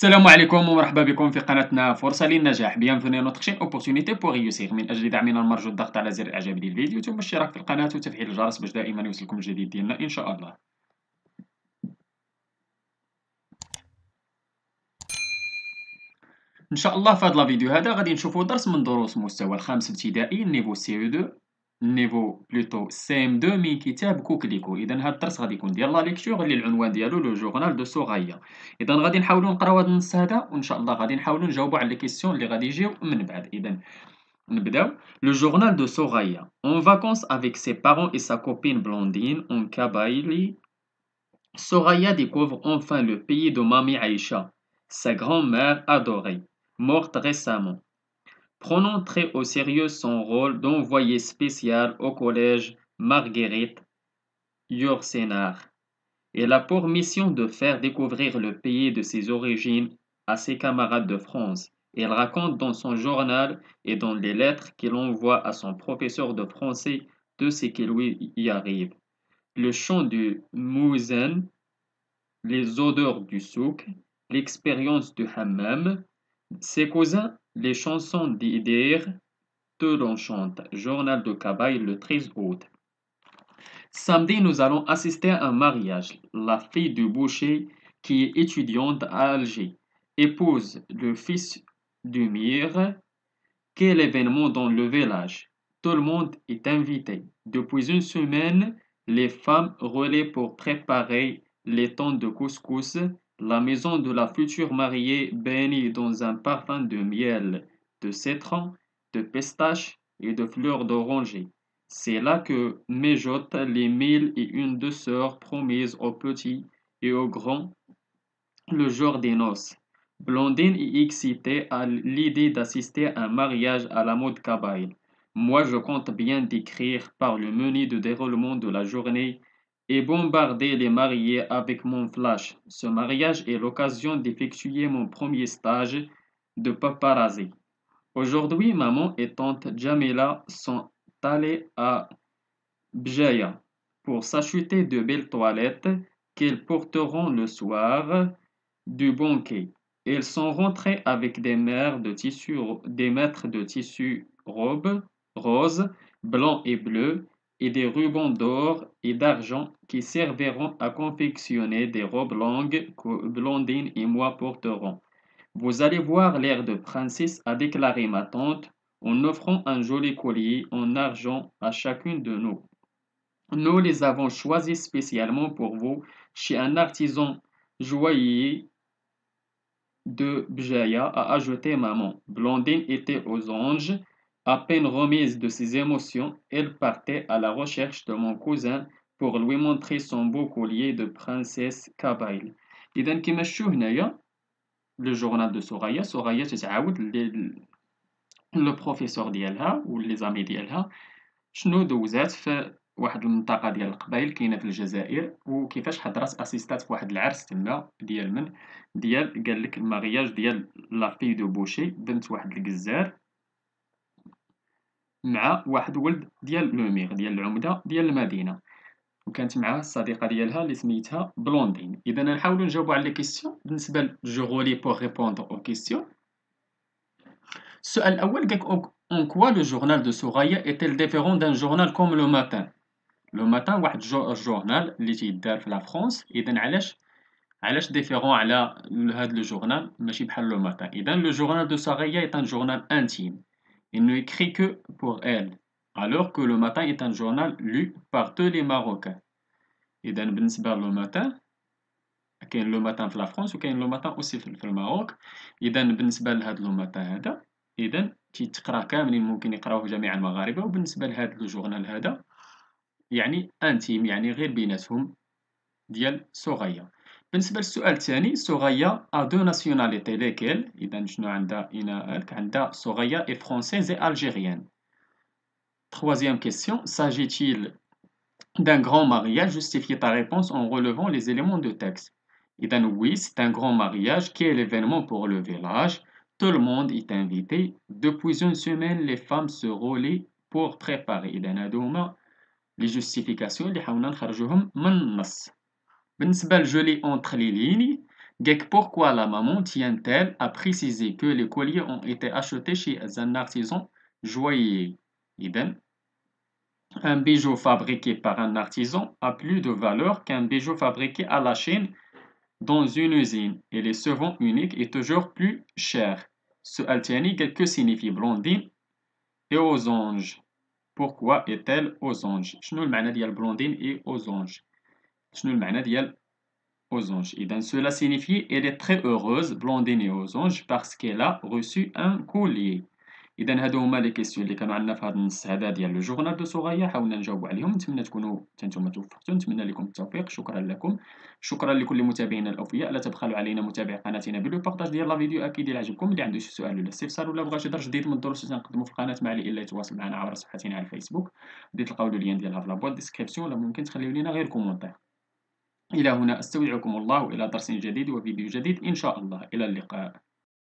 السلام عليكم ومرحبا بكم في قناتنا فرصة للنجاح. Bienvenue à notre chaîne Opportunité pour réussir. من أجل دعمنا المرجو الضغط على زر الإعجاب للفيديو ثم الاشتراك في القناة وتفعيل الجرس باش دائما يوصلكم الجديد ديالنا إن شاء الله. إن شاء الله في هذا الفيديو هذا غادي نشوفوا درس من دروس مستوى الخامس ابتدائي نيفو CE2 نيفو بلوتو CM2 من كتاب كوكليكو. اذا هذا الدرس غادي يكون ديال لا ليكتور اللي العنوان ديالو لو جورنال دو سوريا. اذا غادي نحاولوا نقراو هذا النص هذا وان شاء الله غادي نحاولوا نجاوبوا على لي كيسيون اللي غادي يجيو من بعد. اذا نبداو. Le journal de Soraya. En vacances avec ses parents et sa copine Blandine en Kabylie, Soraya découvre enfin le pays de Mami Aïcha, sa grand-mère adorée, morte récemment. Prenant très au sérieux son rôle d'envoyé spécial au collège Marguerite Yourcenar, elle a pour mission de faire découvrir le pays de ses origines à ses camarades de France. Elle raconte dans son journal et dans les lettres qu'elle envoie à son professeur de français de ce qui lui y arrive. Le chant du muezzin, les odeurs du souk, l'expérience du hammam, ses cousins, les chansons d'Idir, tout l'enchante. Journal de Kabaï le 13 août. Samedi, nous allons assister à un mariage. La fille du boucher, qui est étudiante à Alger, épouse le fils du Mir. Quel événement dans le village! Tout le monde est invité. Depuis une semaine, les femmes relaient pour préparer les tentes de couscous. La maison de la future mariée baigne dans un parfum de miel, de citron, de pistache et de fleurs d'oranger. C'est là que mijotent les 1001 douceurs promises aux petits et aux grands le jour des noces. Blondine est excitée à l'idée d'assister à un mariage à la mode kabyle. Moi, je compte bien décrire par le menu de déroulement de la journée et bombarder les mariés avec mon flash. Ce mariage est l'occasion d'effectuer mon premier stage de paparazzi. Aujourd'hui, maman et tante Jamila sont allées à Bjaya pour s'acheter de belles toilettes qu'elles porteront le soir du banquet. Ils sont rentrés avec des maîtres de tissu robes, roses, blancs et bleus, et des rubans d'or et d'argent qui serviront à confectionner des robes longues que Blondine et moi porterons. Vous allez voir l'air de princesse, a déclaré ma tante en offrant un joli collier en argent à chacune de nous. Nous les avons choisis spécialement pour vous chez un artisan joaillier de Bjaya, a ajouté maman. Blondine était aux anges. À peine remise de ses émotions, elle partait à la recherche de mon cousin pour lui montrer son beau collier de princesse Kabylie. إذا كما تشوفوا هنايا لو جورنال دو سوريا تتعاود لو بروفيسور ديالها ولي زامي ديالها شنو دوزات في واحد المنطقه ديال القبائل كاينه في الجزائر، وكيفاش حضرات اسيستات في واحد العرس تما ديال من ديال قال لك المارياج ديال لا في دو بوشي بنت واحد الجزار مع واحد ولد ديال لوميغ ديال العمده ديال المدينه، وكانت معاه الصديقه ديالها اللي سميتها بلوندين. اذا نحاولوا نجاوبوا على لي كيسيون بالنسبه جو غولي بور ريبوندر او كيسيون. السؤال الاول قالك en quoi le journal de Soraya est-il différent d'un journal comme le matin. لو ماتان واحد الجورنال اللي تيدار في لا فرانس. اذا علاش ديفيرون على هذا لو جورنال ماشي بحال لو ماتان. اذا لو جورنال دو ساريا est un journal intime, il ne écrit que pour elle, alors que le matin est un journal lu par tous les Marocains. اذا بالنسبه لو ماتان كاين لو ماتان في لا فرانس وكاين لو ماتان اوسي في الماروك. اذا بالنسبه لهذا لو ماتان هذا اذا تيتقرا كاملين ممكن يقراوه جميع المغاربه، وبالنسبه لهذا لو جورنال هذا يعني انتيم يعني غير بيناتهم ديال سوريا. بالنسبة للسؤال الثاني سوريا ا دو ناسيوناليتي ليكيل. إذا شنو عندها عندها سوريا اي فرونسيز اي الجيريان. Troisième question, s'agit-il d'un grand mariage? Justifie ta réponse en relevant les éléments de texte. إذا oui, c'est un grand mariage qui est l'événement pour le village. Tout le monde est invité. Depuis une semaine, les femmes se relaient pour préparer. إذا هادو هما لي جوستيفيكاسيون اللي حاولنا نخرجوهم من النص. بالنسبة لجولي اونتر لي ليني Gek, pourquoi la maman tient-elle à préciser que les colliers ont été achetés chez un artisan joaillier? Idem. Un bijou fabriqué par un artisan a plus de valeur qu'un bijou fabriqué à la Chine dans une usine, et les se unique est toujours plus cher. سؤال تاني قال que signifie blondine et aux anges. Pourquoi est-elle aux anges؟ شنو المعنى ديال blondine et aux anges؟ شنو المعنى ديال aux anges؟ إذا cela signifie elle est très heureuse blondine et aux anges parce qu'elle a reçu un collier. إذا هادو هما لي كيسيون اللي كانوا عندنا في هذا النص هذا ديال لو جورنال دو سوريا، حاولنا نجاوبوا عليهم. نتمنى تكونوا حتى نتوما توفقتوا، نتمنى لكم التوفيق. شكرا لكم، شكرا لكل متابعينا الاوفياء. لا تبخلوا علينا متابعي قناتنا بالو بارطاج ديال لا فيديو اكيد الى عجبكم. اللي عنده شي سؤال ولا استفسار ولا بغى شي درس جديد من الدروس اللي تنقدموا في القناه، ما عليه الا يتواصل معنا عبر صفحتنا على الفيسبوك، بديت تلقاو اللين ديالها في لابوات ديسكريبسيون، ولا ممكن تخليو لينا غير كومونتير. الى هنا استودعكم الله، والى درس جديد وفيديو جديد ان شاء الله. الى اللقاء.